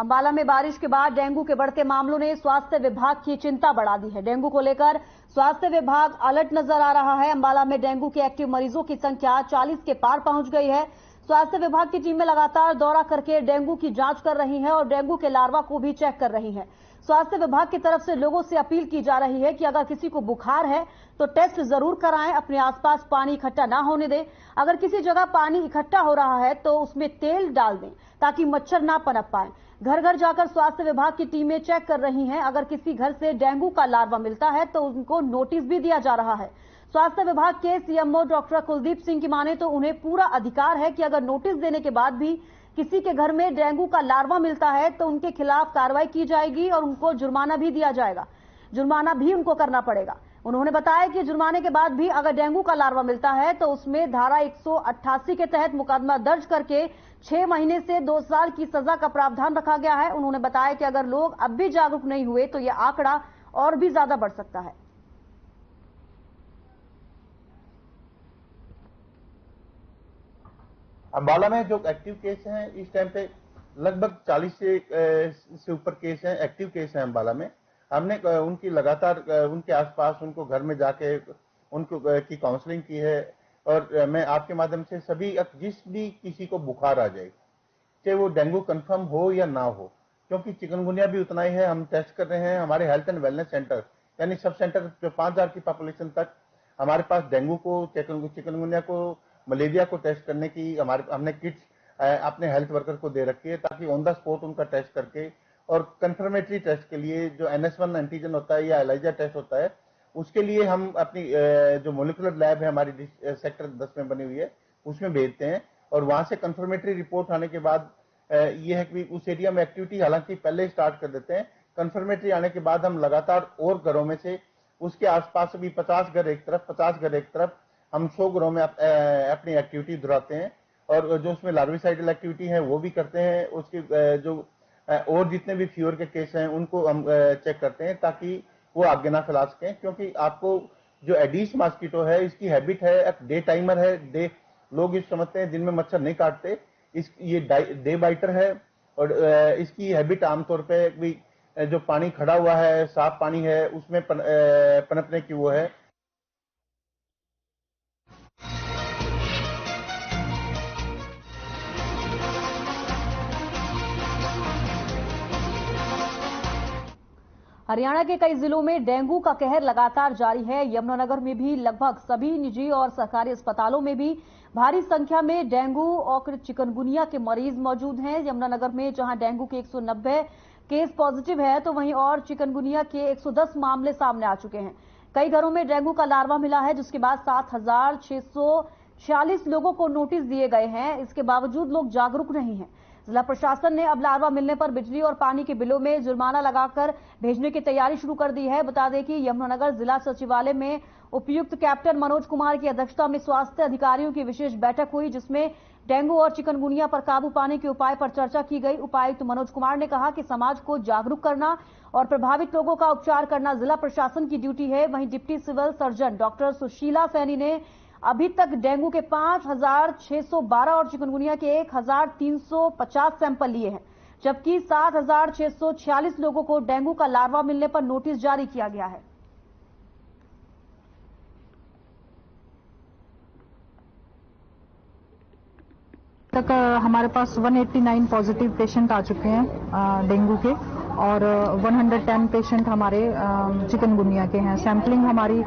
अंबाला में बारिश के बाद डेंगू के बढ़ते मामलों ने स्वास्थ्य विभाग की चिंता बढ़ा दी है। डेंगू को लेकर स्वास्थ्य विभाग अलर्ट नजर आ रहा है। अंबाला में डेंगू के एक्टिव मरीजों की संख्या 40 के पार पहुंच गई है। स्वास्थ्य विभाग की टीमें लगातार दौरा करके डेंगू की जांच कर रही हैं और डेंगू के लार्वा को भी चेक कर रही हैं। स्वास्थ्य विभाग की तरफ से लोगों से अपील की जा रही है कि अगर किसी को बुखार है तो टेस्ट जरूर कराएं, अपने आसपास पानी इकट्ठा ना होने दें। अगर किसी जगह पानी इकट्ठा हो रहा है तो उसमें तेल डाल दें ताकि मच्छर ना पनप पाए। घर घर जाकर स्वास्थ्य विभाग की टीमें चेक कर रही हैं। अगर किसी घर से डेंगू का लार्वा मिलता है तो उनको नोटिस भी दिया जा रहा है। स्वास्थ्य विभाग के सीएमओ डॉक्टर कुलदीप सिंह की माने तो उन्हें पूरा अधिकार है कि अगर नोटिस देने के बाद भी किसी के घर में डेंगू का लार्वा मिलता है तो उनके खिलाफ कार्रवाई की जाएगी और उनको जुर्माना भी दिया जाएगा। जुर्माना भी उनको करना पड़ेगा। उन्होंने बताया कि जुर्माने के बाद भी अगर डेंगू का लार्वा मिलता है तो उसमें धारा 188 के तहत मुकदमा दर्ज करके 6 महीने से 2 साल की सजा का प्रावधान रखा गया है। उन्होंने बताया कि अगर लोग अब भी जागरूक नहीं हुए तो यह आंकड़ा और भी ज्यादा बढ़ सकता है। अंबाला में जो एक्टिव केस हैं इस टाइम पे लगभग 40 से ऊपर केस हैं, एक्टिव केस हैं अंबाला में। हमने उनकी लगातार उनके आसपास उनको घर में जाके उनको की काउंसलिंग की है और मैं आपके माध्यम से सभी जिस भी किसी को बुखार आ जाए, चाहे वो डेंगू कंफर्म हो या ना हो, क्योंकि चिकनगुनिया भी उतना ही है, हम टेस्ट कर रहे हैं। हमारे हेल्थ एंड वेलनेस सेंटर यानी सब सेंटर जो 5000 की पॉपुलेशन तक हमारे पास डेंगू को, चिकनगुनिया को, मलेरिया को टेस्ट करने की हमने किट्स अपने हेल्थ वर्कर को दे रखी है ताकि ऑन द स्पॉट उनका टेस्ट करके और कंफर्मेटरी टेस्ट के लिए जो NS1 एंटीजन होता है या एलाइजा टेस्ट होता है उसके लिए हम अपनी जो मोलिकुलर लैब है हमारी सेक्टर 10 में बनी हुई है उसमें भेजते हैं और वहां से कंफर्मेटरी रिपोर्ट आने के बाद ये है कि उस एरिया में एक्टिविटी हालांकि पहले स्टार्ट कर देते हैं। कंफर्मेटरी आने के बाद हम लगातार और घरों में से उसके आसपास भी 50 घर एक तरफ हम 100 घरों में अपनी एक्टिविटी दोहराते हैं और जो उसमें लार्विसाइडल एक्टिविटी है वो भी करते हैं। उसके जो और जितने भी फीवर के केस हैं उनको हम चेक करते हैं ताकि वो आगे ना फैला सकें, क्योंकि आपको जो एडिस मॉस्किटो है इसकी हैबिट है, एक डे टाइमर है, लोग इस समझते हैं दिन में मच्छर नहीं काटते, ये डे बाइटर है और इसकी हैबिट आमतौर पे भी जो पानी खड़ा हुआ है, साफ पानी है, उसमें पनपने की वो है। हरियाणा के कई जिलों में डेंगू का कहर लगातार जारी है। यमुनानगर में भी लगभग सभी निजी और सरकारी अस्पतालों में भी भारी संख्या में डेंगू और चिकनगुनिया के मरीज मौजूद हैं। यमुनानगर में जहां डेंगू के 190 केस पॉजिटिव है तो वहीं और चिकनगुनिया के 110 मामले सामने आ चुके हैं। कई घरों में डेंगू का लार्वा मिला है जिसके बाद 7646 लोगों को नोटिस दिए गए हैं। इसके बावजूद लोग जागरूक नहीं हैं। जिला प्रशासन ने अब लार्वा मिलने पर बिजली और पानी के बिलों में जुर्माना लगाकर भेजने की तैयारी शुरू कर दी है। बता दें कि यमुनानगर जिला सचिवालय में उपायुक्त कैप्टन मनोज कुमार की अध्यक्षता में स्वास्थ्य अधिकारियों की विशेष बैठक हुई जिसमें डेंगू और चिकनगुनिया पर काबू पाने के उपाय पर चर्चा की गई। उपायुक्त मनोज कुमार ने कहा कि समाज को जागरूक करना और प्रभावित लोगों का उपचार करना जिला प्रशासन की ड्यूटी है। वहीं deputy civil surgeon doctor Sushila Saini ने अभी तक डेंगू के 5612 और चिकनगुनिया के 1350 सैंपल लिए हैं, जबकि 7646 लोगों को डेंगू का लार्वा मिलने पर नोटिस जारी किया गया है। तक हमारे पास 189 पॉजिटिव पेशेंट आ चुके हैं डेंगू के और 110 पेशेंट हमारे चिकनगुनिया के हैं। सैंपलिंग हमारी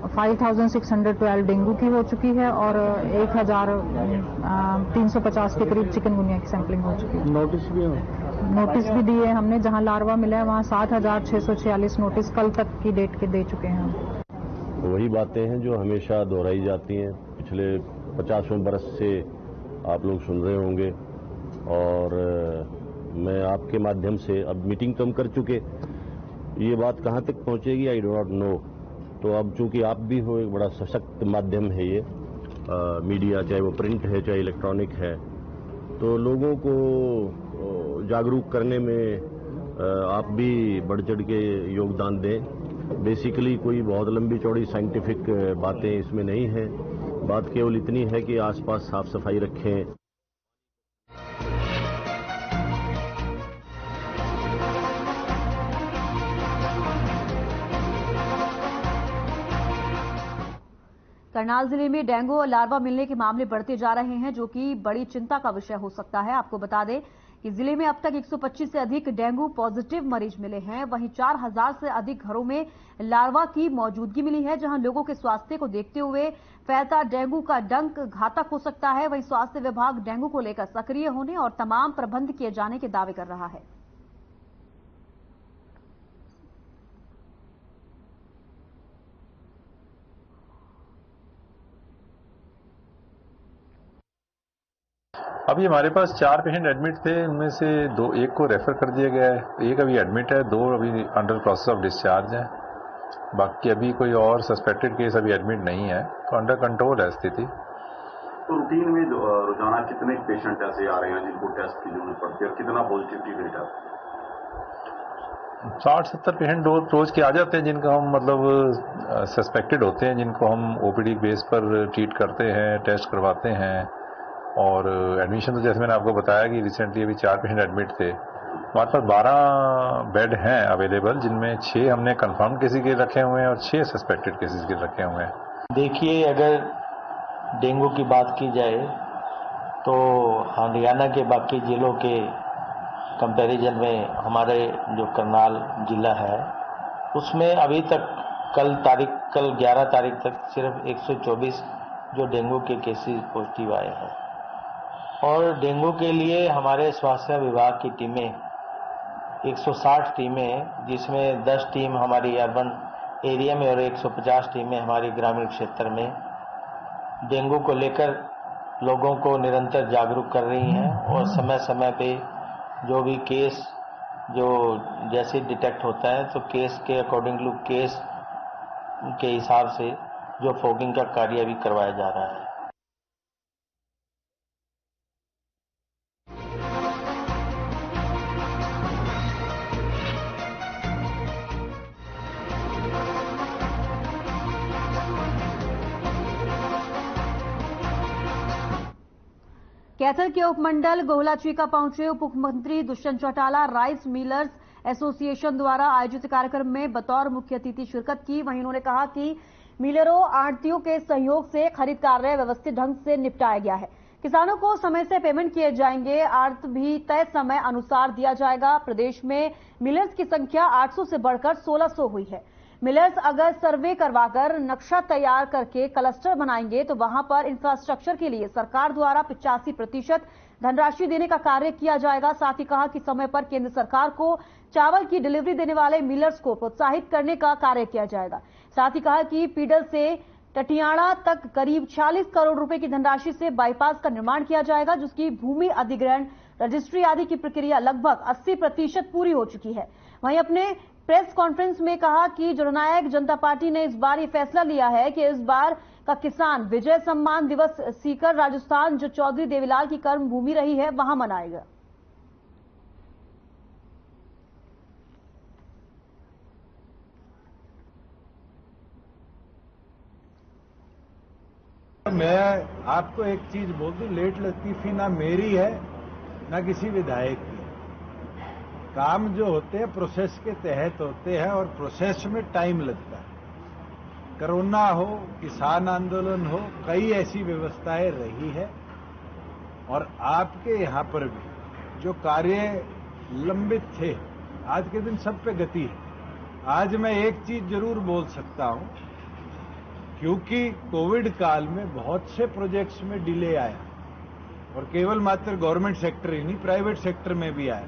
5612 डेंगू की हो चुकी है और 1350 के करीब चिकनगुनिया की सैंपलिंग हो चुकी है। नोटिस भी दिए हमने, जहां लार्वा मिला है वहां 7646 नोटिस कल तक की डेट के दे चुके हैं हम। वही बातें हैं जो हमेशा दोहराई जाती हैं, पिछले 50वें बरस से आप लोग सुन रहे होंगे और मैं आपके माध्यम से अब मीटिंग तो हम कर चुके, ये बात कहां तक पहुंचेगी आई डो नॉट नो। तो अब चूंकि आप भी हो, एक बड़ा सशक्त माध्यम है ये मीडिया, चाहे वो प्रिंट है चाहे इलेक्ट्रॉनिक है, तो लोगों को जागरूक करने में आप भी बढ़ चढ़ के योगदान दें। बेसिकली कोई बहुत लंबी चौड़ी साइंटिफिक बातें इसमें नहीं है, बात केवल इतनी है कि आसपास साफ सफाई रखें। करनाल जिले में डेंगू और लार्वा मिलने के मामले बढ़ते जा रहे हैं, जो कि बड़ी चिंता का विषय हो सकता है। आपको बता दें कि जिले में अब तक 125 से अधिक डेंगू पॉजिटिव मरीज मिले हैं। वहीं 4000 से अधिक घरों में लार्वा की मौजूदगी मिली है, जहां लोगों के स्वास्थ्य को देखते हुए फैलता डेंगू का डंक घातक हो सकता है। वहीं स्वास्थ्य विभाग डेंगू को लेकर सक्रिय होने और तमाम प्रबंध किए जाने के दावे कर रहा है। अभी हमारे पास 4 पेशेंट एडमिट थे, उनमें से एक को रेफर कर दिया गया है, एक अभी एडमिट है, 2 अभी अंडर प्रोसेस ऑफ डिस्चार्ज है। बाकी अभी कोई और सस्पेक्टेड केस अभी एडमिट नहीं है, तो अंडर कंट्रोल है स्थिति। तो रूटीन में रोजाना कितने पेशेंट ऐसे आ रहे हैं जिनको टेस्ट की जरूरत पड़ती है और कितना पॉजिटिविटी रेट है? 60-70 पेशेंट रोज के आ जाते हैं, जिनका हम मतलब सस्पेक्टेड होते हैं, जिनको हम ओपीडी बेस पर ट्रीट करते हैं, टेस्ट करवाते हैं। और एडमिशन तो जैसे मैंने आपको बताया कि रिसेंटली अभी 4 पेशेंट एडमिट थे। हमारे पास 12 बेड हैं अवेलेबल, जिनमें 6 हमने कंफर्म केसेस के रखे हुए हैं और 6 सस्पेक्टेड केसेस के रखे हुए हैं। देखिए, अगर डेंगू की बात की जाए तो हरियाणा के बाकी जिलों के कंपैरिजन में हमारे जो करनाल जिला है उसमें अभी तक कल 11 तारीख तक सिर्फ 124 जो डेंगू के केसेस पॉजिटिव आए हैं। और डेंगू के लिए हमारे स्वास्थ्य विभाग की टीमें 160 टीमें, जिसमें 10 टीम हमारी अर्बन एरिया में और 150 टीमें हमारी ग्रामीण क्षेत्र में डेंगू को लेकर लोगों को निरंतर जागरूक कर रही हैं। और समय समय पे जो भी केस जो जैसे डिटेक्ट होता है तो केस के अकॉर्डिंगली केस के हिसाब से जो फॉगिंग का कार्य भी करवाया जा रहा है। कैथल के उपमंडल गोहलाचीका पहुंचे उप मुख्यमंत्री Dushyant Chautala rice millers association द्वारा आयोजित कार्यक्रम में बतौर मुख्य अतिथि शिरकत की। वहीं उन्होंने कहा कि मिलरों आढ़तियों के सहयोग से खरीद कार्य व्यवस्थित ढंग से निपटाया गया है। किसानों को समय से पेमेंट किए जाएंगे, आढ़त भी तय समय अनुसार दिया जाएगा। प्रदेश में मिलर्स की संख्या 800 से बढ़कर 1600 हुई है। मिलर्स अगर सर्वे करवाकर नक्शा तैयार करके क्लस्टर बनाएंगे तो वहां पर इंफ्रास्ट्रक्चर के लिए सरकार द्वारा 85% धनराशि देने का कार्य किया जाएगा। साथ ही कहा कि समय पर केंद्र सरकार को चावल की डिलीवरी देने वाले मिलर्स को प्रोत्साहित करने का कार्य किया जाएगा। साथ ही कहा कि पीडल से टटियाड़ा तक करीब 46 करोड़ रुपए की धनराशि से बाईपास का निर्माण किया जाएगा, जिसकी भूमि अधिग्रहण, रजिस्ट्री आदि की प्रक्रिया लगभग 80% पूरी हो चुकी है। वहीं अपने प्रेस कॉन्फ्रेंस में कहा कि जननायक जनता पार्टी ने इस बार ये फैसला लिया है कि इस बार का किसान विजय सम्मान दिवस सीकर राजस्थान, जो चौधरी देवीलाल की कर्म भूमि रही है, वहां मनाएगा। मैं आपको एक चीज बोल दूं, लेट लतीफी ना मेरी है ना किसी विधायक की। काम जो होते हैं प्रोसेस के तहत होते हैं और प्रोसेस में टाइम लगता है। कोरोना हो, किसान आंदोलन हो, कई ऐसी व्यवस्थाएं रही है और आपके यहां पर भी जो कार्य लंबित थे, आज के दिन सब पे गति है। आज मैं एक चीज जरूर बोल सकता हूं, क्योंकि कोविड काल में बहुत से प्रोजेक्ट्स में डिले आया और केवल मात्र गवर्नमेंट सेक्टर ही नहीं, प्राइवेट सेक्टर में भी आया।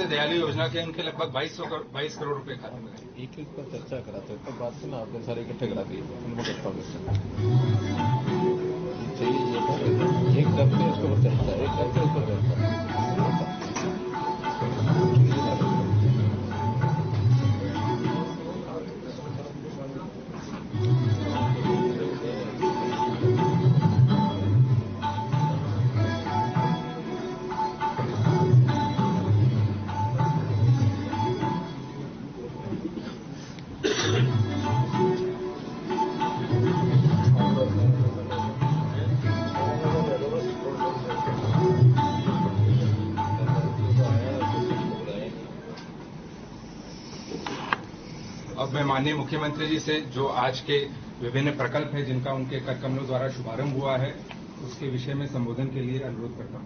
दयालु योजना के उनके लगभग 22 करोड़ रुपए खाते में एक पर चर्चा कराते हैं, तो बात से ना आपने सारे इकट्ठे करा दिए उनको चाहिए, एक करते उसके ऊपर चलता है, एक करते उस पर चलता है। अब मैं माननीय मुख्यमंत्री जी से जो आज के विभिन्न प्रकल्प हैं जिनका उनके कार्यक्रमों द्वारा शुभारंभ हुआ है उसके विषय में संबोधन के लिए अनुरोध करता हूं।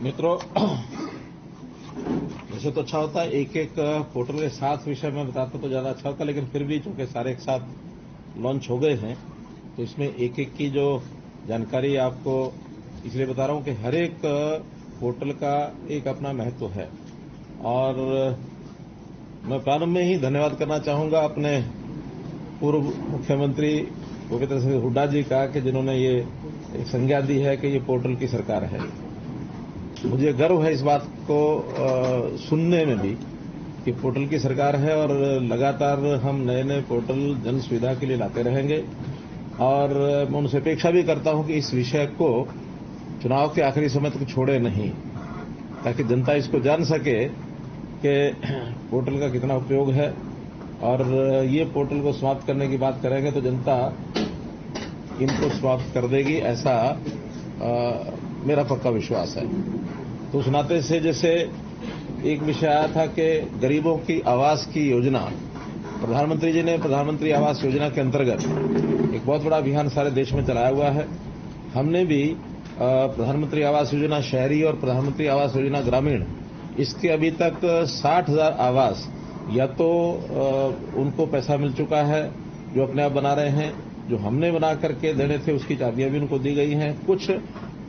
मित्रों, वैसे तो अच्छा होता है एक एक पोर्टल के 7 विषय में बताता तो ज्यादा अच्छा होता, लेकिन फिर भी चूंकि सारे एक साथ लॉन्च हो गए हैं तो इसमें एक एक की जो जानकारी आपको इसलिए बता रहा हूं कि हर एक पोर्टल का एक अपना महत्व है। और मैं प्रारंभ में ही धन्यवाद करना चाहूंगा अपने पूर्व मुख्यमंत्री भूपेंद्र सिंह हुड्डा जी का कि जिन्होंने ये एक संज्ञा दी है कि ये पोर्टल की सरकार है। मुझे गर्व है इस बात को सुनने में भी कि पोर्टल की सरकार है और लगातार हम नए नए पोर्टल जन सुविधा के लिए लाते रहेंगे। और मैं उनसे अपेक्षा भी करता हूं कि इस विषय को चुनाव के आखिरी समय तक छोड़े नहीं, ताकि जनता इसको जान सके कि पोर्टल का कितना उपयोग है। और ये पोर्टल को समाप्त करने की बात करेंगे तो जनता इनको समाप्त कर देगी, ऐसा मेरा पक्का विश्वास है। तो उस नाते से जैसे एक विषय आया था कि गरीबों की आवास की योजना, प्रधानमंत्री जी ने प्रधानमंत्री आवास योजना के अंतर्गत एक बहुत बड़ा अभियान सारे देश में चलाया हुआ है। हमने भी प्रधानमंत्री आवास योजना शहरी और प्रधानमंत्री आवास योजना ग्रामीण, इसके अभी तक 60,000 आवास या तो उनको पैसा मिल चुका है जो अपने आप बना रहे हैं, जो हमने बना करके देने थे उसकी चाबियां भी उनको दी गई हैं। कुछ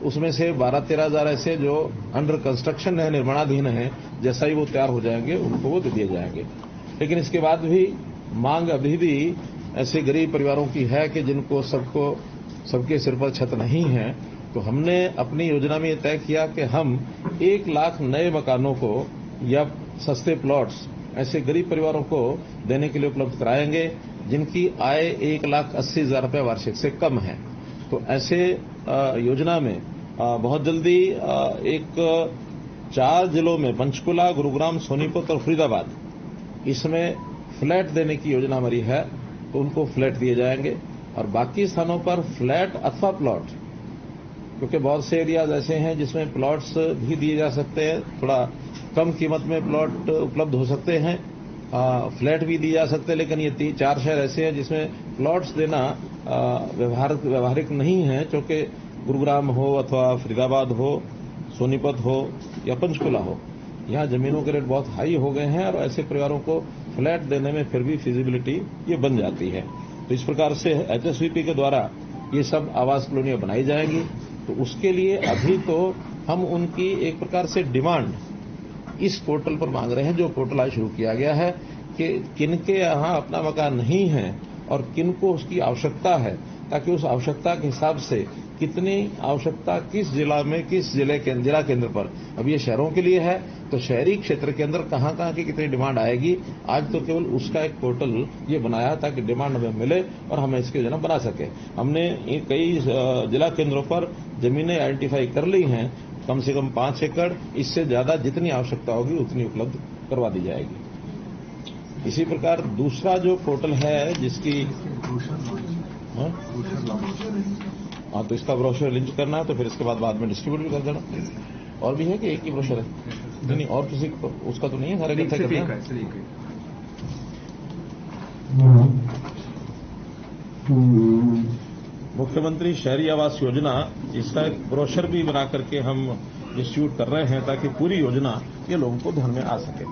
उसमें से 12-13 हजार ऐसे जो अंडर कंस्ट्रक्शन है, निर्माणाधीन है, जैसा ही वो तैयार हो जाएंगे उनको वो दे दिए जाएंगे। लेकिन इसके बाद भी मांग अभी भी ऐसे गरीब परिवारों की है कि जिनको सबके सिर पर छत नहीं है। तो हमने अपनी योजना में ये तय किया कि हम 1 लाख नए मकानों को या सस्ते प्लॉट्स ऐसे गरीब परिवारों को देने के लिए उपलब्ध कराएंगे जिनकी आय 1,80,000 रुपये वार्षिक से कम है। तो ऐसे योजना में बहुत जल्दी 4 जिलों में पंचकुला, गुरुग्राम, सोनीपत और फरीदाबाद, इसमें फ्लैट देने की योजना हमारी है। तो उनको फ्लैट दिए जाएंगे और बाकी स्थानों पर फ्लैट अथवा प्लॉट, क्योंकि बहुत से एरियाज ऐसे हैं जिसमें प्लॉट्स भी दिए जा सकते हैं, थोड़ा कम कीमत में प्लॉट उपलब्ध हो सकते हैं, फ्लैट भी दिए जा सकते हैं। लेकिन ये 4 शहर ऐसे हैं जिसमें प्लॉट्स देना व्यवहारिक नहीं है, क्योंकि गुरुग्राम हो अथवा फरीदाबाद हो, सोनीपत हो या पंचकुला हो, यहाँ जमीनों के रेट बहुत हाई हो गए हैं और ऐसे परिवारों को फ्लैट देने में फिर भी फिजिबिलिटी ये बन जाती है। तो इस प्रकार से एचएसवीपी के द्वारा ये सब आवास कॉलोनियां बनाई जाएंगी। तो उसके लिए अभी तो हम उनकी एक प्रकार से डिमांड इस पोर्टल पर मांग रहे हैं, जो पोर्टल आज शुरू किया गया है, कि किनके यहाँ अपना मकान नहीं है और किनको उसकी आवश्यकता है, ताकि उस आवश्यकता के हिसाब से कितनी आवश्यकता किस जिला में, किस जिला केंद्र पर, अब ये शहरों के लिए है तो शहरी क्षेत्र के अंदर कहाँ की कितनी डिमांड आएगी। आज तो केवल उसका एक पोर्टल ये बनाया ताकि डिमांड हमें मिले और हमें इसकी योजना बना सके। हमने कई जिला केंद्रों पर जमीनें आइडेंटिफाई कर ली हैं, कम से कम 5 एकड़, इससे ज्यादा जितनी आवश्यकता होगी उतनी उपलब्ध करवा दी जाएगी। इसी प्रकार दूसरा जो पोर्टल है जिसकी तो इसका ब्रोशर लिंच करना है, तो फिर इसके बाद में डिस्ट्रीब्यूट भी कर देना। और भी है कि एक ही ब्रोशर है? नहीं, और किसी उसका तो नहीं है, सारे इकट्ठा करना है। मुख्यमंत्री शहरी आवास योजना, इसका एक ब्रोशर भी बना करके हम डिस्ट्रीब्यूट कर रहे हैं ताकि पूरी योजना ये लोगों को ध्यान में आ सके।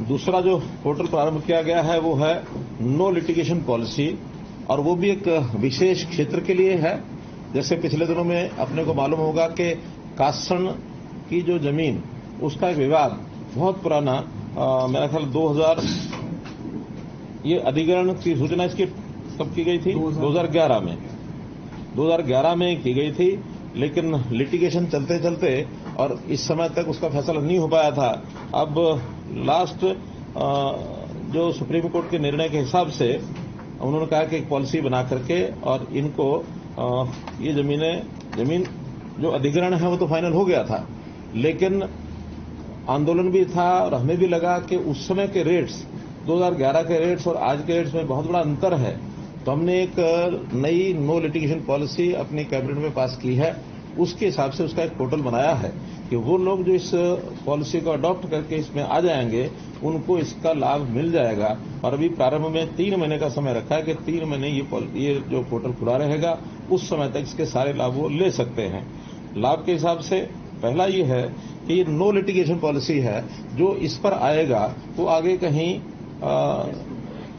दूसरा जो पोर्टल प्रारंभ किया गया है वो है नो लिटिगेशन पॉलिसी, और वो भी एक विशेष क्षेत्र के लिए है। जैसे पिछले दिनों में अपने को मालूम होगा कि कासण की जो जमीन, उसका एक विवाद बहुत पुराना, मेरा ख्याल 2000, ये अधिग्रहण की सूचना इसकी कब की गई थी? 2011 में की गई थी, लेकिन लिटिगेशन चलते चलते और इस समय तक उसका फैसला नहीं हो पाया था। अब लास्ट जो सुप्रीम कोर्ट के निर्णय के हिसाब से उन्होंने कहा कि एक पॉलिसी बना करके और इनको ये जमीन जो अधिग्रहण है वो तो फाइनल हो गया था, लेकिन आंदोलन भी था और हमें भी लगा कि उस समय के रेट्स 2011 के रेट्स और आज के रेट्स में बहुत बड़ा अंतर है। तो हमने एक नई नो लिटिगेशन पॉलिसी अपनी कैबिनेट में पास की है। उसके हिसाब से उसका एक पोर्टल बनाया है कि वो लोग जो इस पॉलिसी को अडॉप्ट करके इसमें आ जाएंगे उनको इसका लाभ मिल जाएगा। और अभी प्रारंभ में 3 महीने का समय रखा है कि 3 महीने ये जो पोर्टल खुला रहेगा उस समय तक इसके सारे लाभ वो ले सकते हैं। लाभ के हिसाब से पहला ये है कि ये नो लिटिगेशन पॉलिसी है। जो इस पर आएगा वो आगे कहीं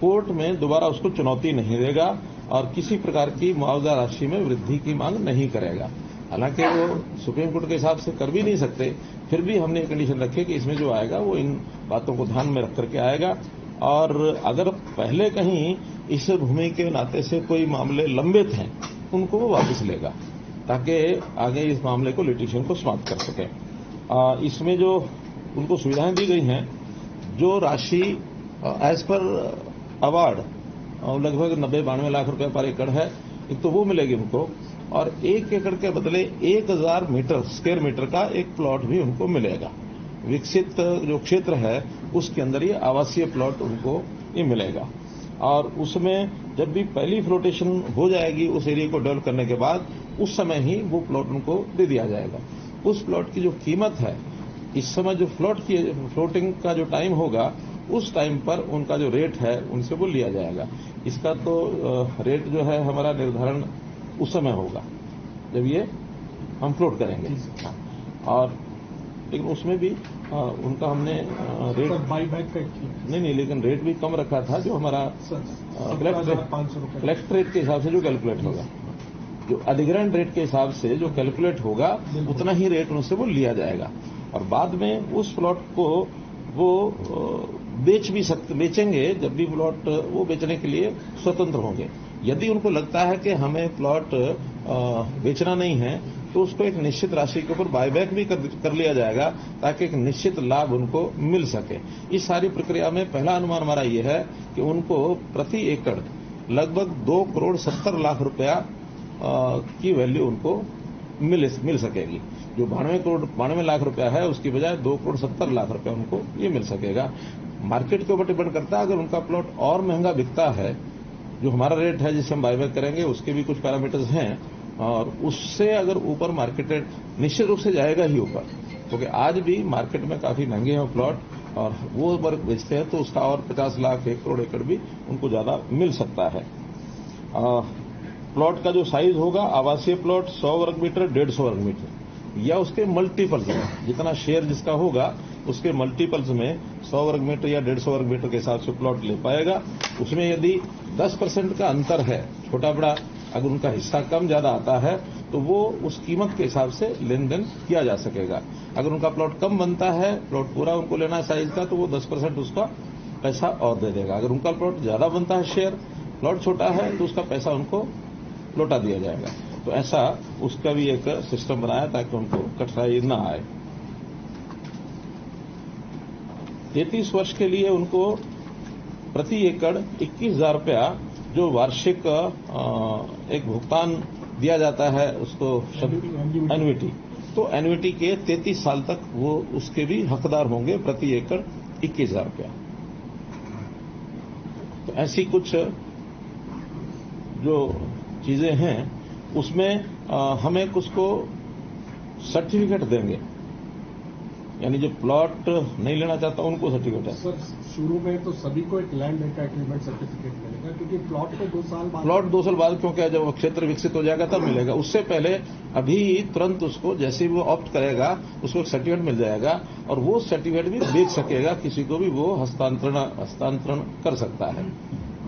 कोर्ट में दोबारा उसको चुनौती नहीं देगा और किसी प्रकार की मुआवजा राशि में वृद्धि की मांग नहीं करेगा। हालांकि वो सुप्रीम कोर्ट के हिसाब से कर भी नहीं सकते, फिर भी हमने कंडीशन रखी कि इसमें जो आएगा वो इन बातों को ध्यान में रख करके आएगा। और अगर पहले कहीं इस भूमि के नाते से कोई मामले लंबित हैं उनको वो वापस लेगा ताकि आगे इस मामले को लिटिगेशन को समाप्त कर सके। इसमें जो उनको सुविधाएं दी गई हैं, जो राशि एज पर अवार्ड लगभग 90-92 लाख रुपए पर एकड़ है, एक तो वो मिलेगी उनको और 1 एकड़ के बदले 1000 स्क्वायर मीटर का एक प्लॉट भी उनको मिलेगा। विकसित जो क्षेत्र है उसके अंदर ये आवासीय प्लॉट उनको ये मिलेगा। और उसमें जब भी पहली फ्लोटेशन हो जाएगी उस एरिया को डेवलप करने के बाद उस समय ही वो प्लॉट उनको दे दिया जाएगा। उस प्लॉट की जो कीमत है इस समय जो फ्लोटिंग का जो टाइम होगा उस टाइम पर उनका जो रेट है उनसे वो लिया जाएगा। इसका तो रेट जो है हमारा निर्धारण उस समय होगा जब ये हम फ्लोट करेंगे। और लेकिन उसमें भी उनका हमने रेट बाईबैक का नहीं, लेकिन रेट भी कम रखा था जो हमारा कलेक्ट रेट के हिसाब से जो कैलकुलेट होगा, जो अधिग्रहण रेट के हिसाब से जो कैलकुलेट होगा उतना ही रेट उनसे वो लिया जाएगा। और बाद में उस प्लॉट को वो बेचेंगे जब भी प्लॉट वो बेचने के लिए स्वतंत्र होंगे। यदि उनको लगता है कि हमें प्लॉट बेचना नहीं है तो उसको एक निश्चित राशि के ऊपर बायबैक भी कर लिया जाएगा ताकि एक निश्चित लाभ उनको मिल सके। इस सारी प्रक्रिया में पहला अनुमान हमारा ये है कि उनको प्रति एकड़ लगभग 2,70,00,000 रुपया की वैल्यू उनको मिल सकेगी। जो 92 लाख रुपया है उसकी बजाय 2,70,00,000 रुपया उनको ये मिल सकेगा। मार्केट के ऊपर डिपेंड करता है। अगर उनका प्लॉट और महंगा बिकता है, जो हमारा रेट है जिसे हम बायबैक करेंगे उसके भी कुछ पैरामीटर्स हैं और उससे अगर ऊपर मार्केटेड निश्चित रूप से जाएगा ही ऊपर, क्योंकि आज भी मार्केट में काफी महंगे हैं प्लॉट और वो अगर बेचते हैं तो उसका और 50 लाख 1 करोड़ एकड़ भी उनको ज्यादा मिल सकता है। प्लॉट का जो साइज होगा आवासीय प्लॉट 100 वर्ग मीटर 150 वर्ग मीटर या उसके मल्टीपल्स में, जितना शेयर जिसका होगा उसके मल्टीपल्स में 100 वर्ग मीटर या 150 वर्ग मीटर के हिसाब से प्लॉट ले पाएगा। उसमें यदि 10% का अंतर है, छोटा बड़ा अगर उनका हिस्सा कम ज्यादा आता है तो वो उस कीमत के हिसाब से लेन देन किया जा सकेगा। अगर उनका प्लॉट कम बनता है, प्लॉट पूरा उनको लेना है साइज का, तो वो 10% उसका पैसा और दे देगा। अगर उनका प्लॉट ज्यादा बनता है शेयर, प्लॉट छोटा है तो उसका पैसा उनको लौटा दिया जाएगा। तो ऐसा उसका भी एक सिस्टम बनाया ताकि उनको कठिनाई न आए। 33 वर्ष के लिए उनको प्रति एकड़ 21,000 रुपया जो वार्षिक एक भुगतान दिया जाता है उसको एन्युटी, तो एन्युटी के 33 साल तक वो उसके भी हकदार होंगे प्रति एकड़ 21,000 रुपया। तो ऐसी कुछ जो चीजें हैं उसमें हमें कुछ को सर्टिफिकेट देंगे, यानी जो प्लॉट नहीं लेना चाहता उनको सर्टिफिकेट है। सर शुरू में तो सभी को एक लैंड एंटाइटलमेंट सर्टिफिकेट मिलेगा क्योंकि प्लॉट को 2 साल बाद क्योंकि जब क्षेत्र विकसित हो जाएगा तब मिलेगा। उससे पहले अभी तुरंत उसको जैसे ही वो ऑप्ट करेगा उसको एक सर्टिफिकेट मिल जाएगा और वो सर्टिफिकेट भी बेच सकेगा, किसी को भी वो हस्तांतरण कर सकता है।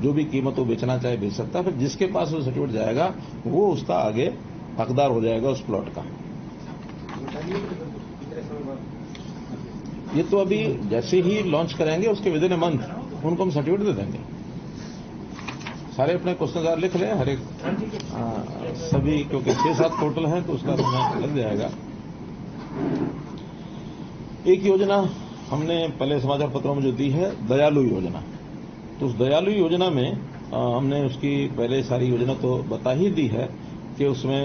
जो भी कीमत वो बेचना चाहे बेच सकता है। फिर जिसके पास वो सर्टिफिकेट जाएगा वो उसका आगे हकदार हो जाएगा उस प्लॉट का। ये तो अभी जैसे ही लॉन्च करेंगे उसके विद इन ए मंथ उनको हम सर्टिफिकेट दे देंगे। सारे अपने क्वेश्चन लिख लें हर एक सभी, क्योंकि 6-7 पोर्टल हैं तो उसका समय लग जाएगा। एक योजना हमने पहले समाचार पत्रों में जो दी है दयालु योजना, तो उस दयालु योजना में हमने उसकी पहले सारी योजना तो बता ही दी है कि उसमें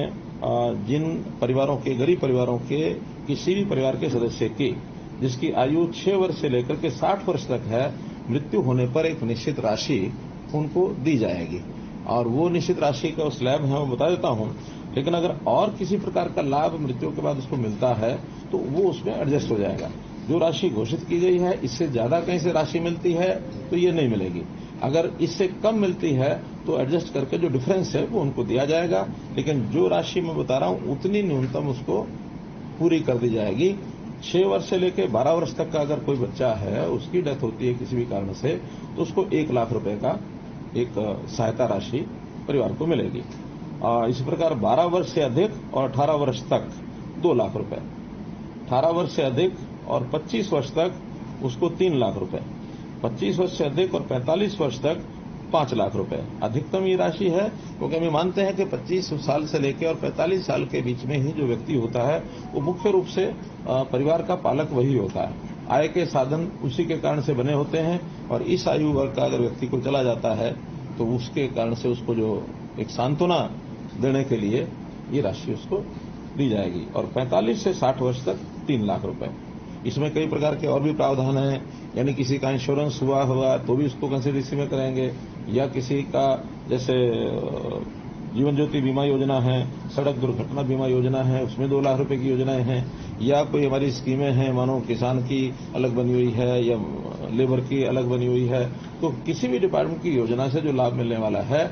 जिन परिवारों के, गरीब परिवारों के किसी भी परिवार के सदस्य की जिसकी आयु 6 वर्ष से लेकर के 60 वर्ष तक है, मृत्यु होने पर एक निश्चित राशि उनको दी जाएगी। और वो निश्चित राशि का स्लैब है, मैं बता देता हूं। लेकिन अगर और किसी प्रकार का लाभ मृत्यु के बाद उसको मिलता है तो वो उसमें एडजस्ट हो जाएगा। जो राशि घोषित की गई है, इससे ज्यादा कहीं से राशि मिलती है तो ये नहीं मिलेगी। अगर इससे कम मिलती है तो एडजस्ट करके जो डिफरेंस है वो उनको दिया जाएगा। लेकिन जो राशि मैं बता रहा हूं उतनी न्यूनतम उसको पूरी कर दी जाएगी। 6 वर्ष से लेकर 12 वर्ष तक का अगर कोई बच्चा है, उसकी डेथ होती है किसी भी कारण से, तो उसको 1 लाख रुपए का एक सहायता राशि परिवार को मिलेगी। इसी प्रकार 12 वर्ष से अधिक और 18 वर्ष तक 2 लाख रुपए, 18 वर्ष से अधिक और 25 वर्ष तक उसको 3 लाख रुपए, 25 वर्ष से अधिक और 45 वर्ष तक 5 लाख रुपए अधिकतम ये राशि है। क्योंकि हम मानते हैं कि 25 साल से लेकर और 45 साल के बीच में ही जो व्यक्ति होता है वो मुख्य रूप से परिवार का पालक वही होता है। आय के साधन उसी के कारण से बने होते हैं और इस आयु वर्ग का अगर व्यक्ति को चला जाता है तो उसके कारण से उसको जो एक सांत्वना देने के लिए ये राशि उसको दी जाएगी। और 45 से 60 वर्ष तक 3 लाख रुपए। इसमें कई प्रकार के और भी प्रावधान हैं, यानी किसी का इंश्योरेंस हुआ तो भी उसको कंसिडरेशन में करेंगे, या किसी का जैसे जीवन ज्योति बीमा योजना है, सड़क दुर्घटना बीमा योजना है, उसमें 2 लाख रुपए की योजनाएं हैं, या कोई हमारी स्कीमें हैं, मानो किसान की अलग बनी हुई है या लेबर की अलग बनी हुई है। तो किसी भी डिपार्टमेंट की योजना से जो लाभ मिलने वाला है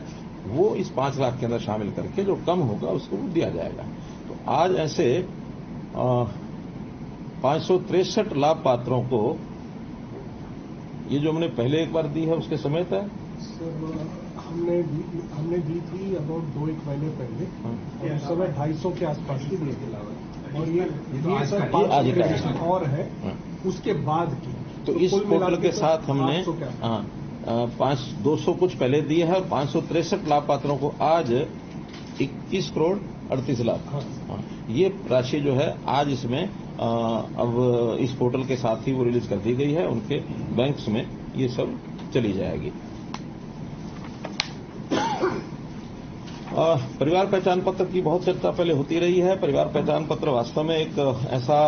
वो इस 5 लाख के अंदर शामिल करके जो कम होगा उसको दिया जाएगा। तो आज ऐसे 563 लाभ पात्रों को ये जो हमने पहले एक बार दी है उसके समेत है। हमने दी थी अबाउट 2-1 महीने पहले, और उस समय 250 के आसपास की दी थी। और ये सर 5 और है उसके बाद की। तो इस पोर्टल के साथ हमने 200 कुछ पहले दिए है और 563 लाभ पात्रों को आज 21 करोड़ 38 लाख ये राशि जो है आज इसमें अब इस पोर्टल के साथ ही वो रिलीज कर दी गई है। उनके बैंक्स में ये सब चली जाएगी। परिवार पहचान पत्र की बहुत चर्चा पहले होती रही है। परिवार पहचान पत्र वास्तव में एक ऐसा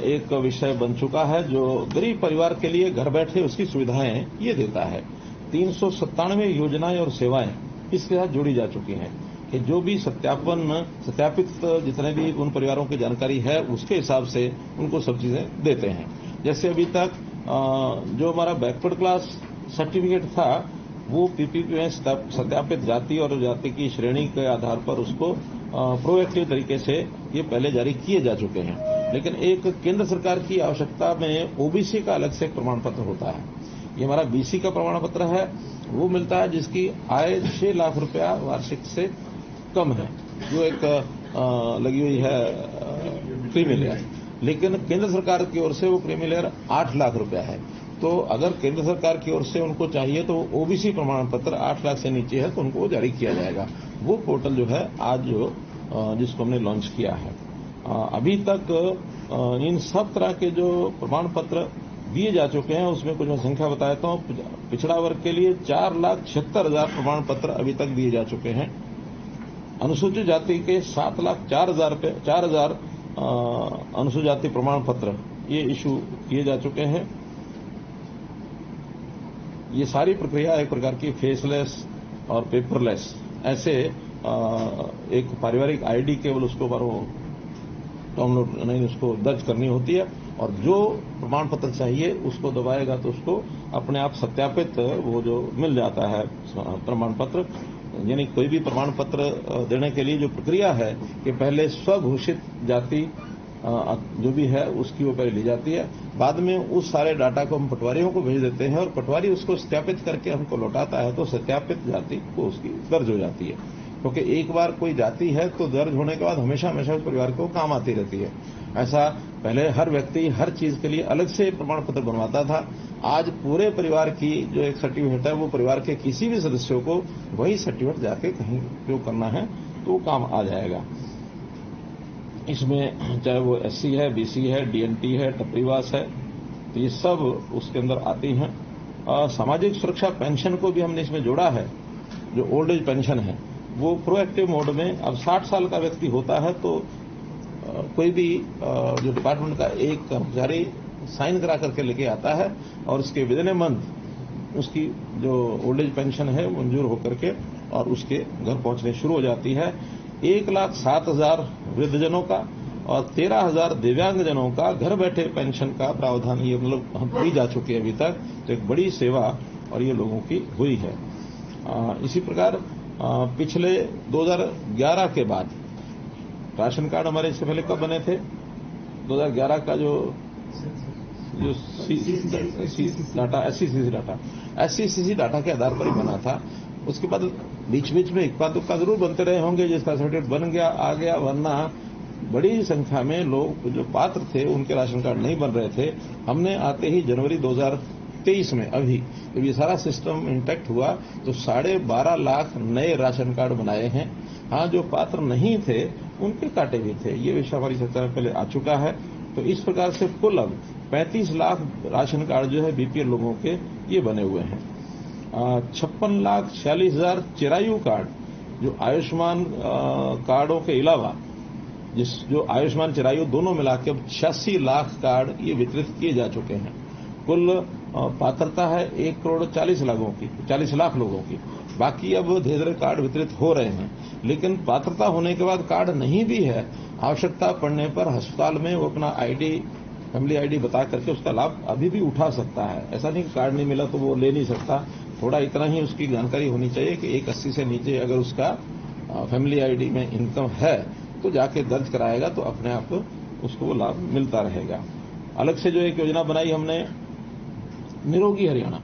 एक विषय बन चुका है जो गरीब परिवार के लिए घर बैठे उसकी सुविधाएं ये देता है। 397 योजनाएं और सेवाएं इसके साथ जोड़ी जा चुकी हैं कि जो भी सत्यापित जितने भी उन परिवारों की जानकारी है उसके हिसाब से उनको सब चीजें देते हैं। जैसे अभी तक जो हमारा बैकवर्ड क्लास सर्टिफिकेट था वो पीपीपी में सत्यापित जाति और जाति की श्रेणी के आधार पर उसको प्रोएक्टिव तरीके से ये पहले जारी किए जा चुके हैं। लेकिन एक केंद्र सरकार की आवश्यकता में ओबीसी का अलग से एक प्रमाण पत्र होता है। ये हमारा बीसी का प्रमाण पत्र है, वो मिलता है जिसकी आय 6 लाख रुपया वार्षिक से कम है, जो एक लगी हुई है क्रीमी लेयर। लेकिन केंद्र सरकार की ओर से वो क्रीमी लेयर 8 लाख रुपया है। तो अगर केंद्र सरकार की ओर से उनको चाहिए तो ओबीसी प्रमाण पत्र 8 लाख से नीचे है तो उनको जारी किया जाएगा। वो पोर्टल जो है आज जिसको हमने लॉन्च किया है, अभी तक इन सब तरह के जो प्रमाण पत्र दिए जा चुके हैं उसमें कुछ मैं संख्या बता देता हूं। पिछड़ा वर्ग के लिए 4,76,000 प्रमाण पत्र अभी तक दिए जा चुके हैं। अनुसूचित जाति के 7,04,000 अनुसूचित जाति प्रमाण पत्र ये इशू किए जा चुके हैं। ये सारी प्रक्रिया एक प्रकार की फेसलेस और पेपरलेस, ऐसे एक पारिवारिक आईडी केवल उसको डाउनलोड नहीं उसको दर्ज करनी होती है और जो प्रमाण पत्र चाहिए उसको दबाएगा तो उसको अपने आप सत्यापित वो जो मिल जाता है प्रमाण पत्र। यानी कोई भी प्रमाण पत्र देने के लिए जो प्रक्रिया है कि पहले स्वघोषित जाति जो भी है उसकी वो पहले ली जाती है, बाद में उस सारे डाटा को हम पटवारियों को भेज देते हैं और पटवारी उसको सत्यापित करके हमको लौटाता है तो सत्यापित जाति को उसकी दर्ज हो जाती है। क्योंकि एक बार कोई जाति है तो दर्ज होने के बाद हमेशा हमेशा उस परिवार को काम आती रहती है। ऐसा पहले हर व्यक्ति हर चीज के लिए अलग से प्रमाण पत्र बनवाता था। आज पूरे परिवार की जो एक सर्टिफिकेट है वो परिवार के किसी भी सदस्यों को वही सर्टिफिकेट जाके कहीं उपयोग करना है तो वो काम आ जाएगा। इसमें चाहे वो एससी है, बीसी है, डीएनटी है, टपरीवास है, तो ये सब उसके अंदर आती हैं। सामाजिक सुरक्षा पेंशन को भी हमने इसमें जोड़ा है। जो ओल्ड एज पेंशन है वो प्रोएक्टिव मोड में अब 60 साल का व्यक्ति होता है तो कोई भी जो डिपार्टमेंट का एक कर्मचारी साइन करा करके लेके आता है और उसके विदिन ए मंथ उसकी जो ओल्ड एज पेंशन है मंजूर होकर के और उसके घर पहुंचने शुरू हो जाती है। 1,07,000 वृद्धजनों का और 13,000 दिव्यांगजनों का घर बैठे पेंशन का प्रावधान ये मतलब हम दी जा चुकी है अभी तक। तो एक बड़ी सेवा और ये लोगों की हुई है। इसी प्रकार पिछले 2011 के बाद राशन कार्ड हमारे इससे पहले कब बने थे? 2011 का जो डाटा एससीसीसी डाटा के आधार पर ही बना था। उसके बाद बीच बीच में इक्का दुक्का जरूर बनते रहे होंगे, जिसका सर्टिफिकेट बन गया आ गया, वरना बड़ी संख्या में लोग जो पात्र थे उनके राशन कार्ड नहीं बन रहे थे। हमने आते ही जनवरी 2023 में अभी जब ये सारा सिस्टम इंटैक्ट हुआ तो 12.5 लाख नए राशन कार्ड बनाए हैं। हाँ, जो पात्र नहीं थे उनके काटे भी थे। ये विषय हमारी चर्चा में पहले आ चुका है। तो इस प्रकार से कुल अब 35 लाख राशन कार्ड जो है बीपीएल लोगों के ये बने हुए हैं। 56,46,000 चिरायु कार्ड जो आयुष्मान कार्डों के अलावा जो आयुष्मान चिरायु दोनों मिला के अब 86 लाख कार्ड ये वितरित किए जा चुके हैं। कुल पात्रता है 1,40 लाख लोगों की। बाकी अब धीरे धीरे कार्ड वितरित हो रहे हैं, लेकिन पात्रता होने के बाद कार्ड नहीं भी है, आवश्यकता पड़ने पर अस्पताल में वो अपना आईडी फैमिली आईडी बता करके उसका लाभ अभी भी उठा सकता है। ऐसा नहीं कि कार्ड नहीं मिला तो वो ले नहीं सकता। थोड़ा इतना ही उसकी जानकारी होनी चाहिए कि 180 से नीचे अगर उसका फैमिली आईडी में इनकम है तो जाके दर्ज कराएगा तो अपने आप उसको वो लाभ मिलता रहेगा। अलग से जो एक योजना बनाई हमने निरोगी हरियाणा,